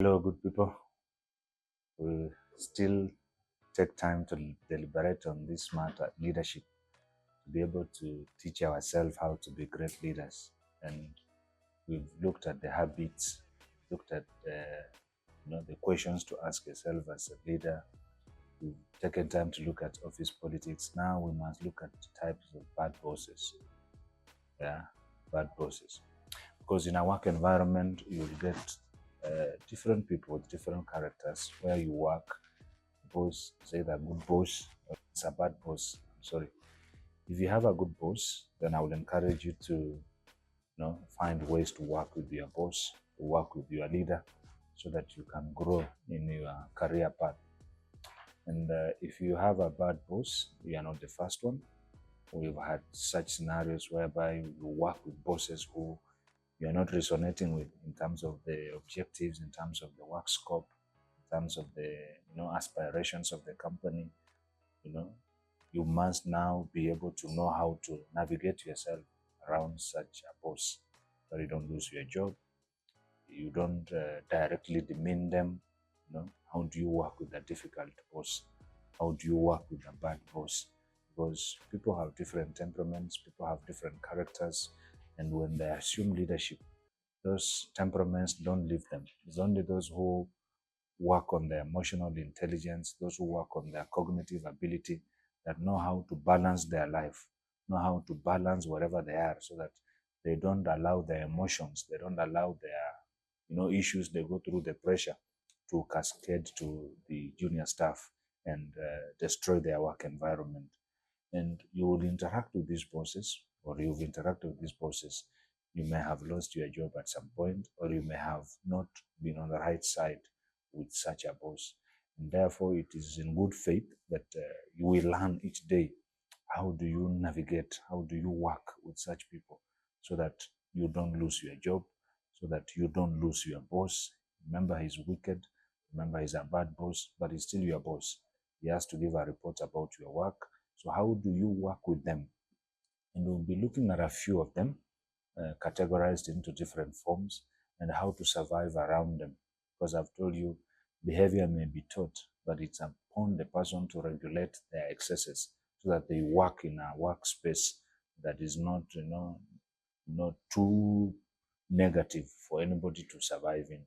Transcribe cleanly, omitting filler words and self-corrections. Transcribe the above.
Hello, good people. We still take time to deliberate on this matter, leadership, to be able to teach ourselves how to be great leaders. And we've looked at the habits, looked at the questions to ask yourself as a leader. We've taken time to look at office politics. Now we must look at types of bad bosses. Yeah, bad bosses. Because in a work environment, you'll get different people with different characters. Where you work, boss is either a good boss or it's a bad boss. I'm sorry. If you have a good boss, then I will encourage you to find ways to work with your boss, to work with your leader, so that you can grow in your career path. And if you have a bad boss, you are not the first one. We've had such scenarios whereby you work with bosses who you're not resonating with in terms of the objectives, in terms of the work scope, in terms of the aspirations of the company. you know you must now be able to know how to navigate yourself around such a boss, so you don't lose your job, you don't directly demean them. How do you work with a difficult boss? How do you work with a bad boss? Because people have different temperaments, people have different characters, and when they assume leadership, those temperaments don't leave them. It's only those who work on their emotional intelligence, those who work on their cognitive ability, that know how to balance their life, know how to balance wherever they are, so that they don't allow their emotions, they don't allow their issues they go through, the pressure, to cascade to the junior staff and destroy their work environment. And you will interact with these bosses, or you've interacted with these bosses. You may have lost your job at some point, or you may have not been on the right side with such a boss. And therefore, it is in good faith that you will learn each day, how do you navigate, how do you work with such people, so that you don't lose your job, so that you don't lose your boss. Remember, he's wicked. Remember, he's a bad boss, but he's still your boss. He has to give a report about your work. So how do you work with them? And we'll be looking at a few of them, categorized into different forms, and how to survive around them. Because I've told you, behavior may be taught, but it's upon the person to regulate their excesses, so that they work in a workspace that is not, not too negative for anybody to survive in.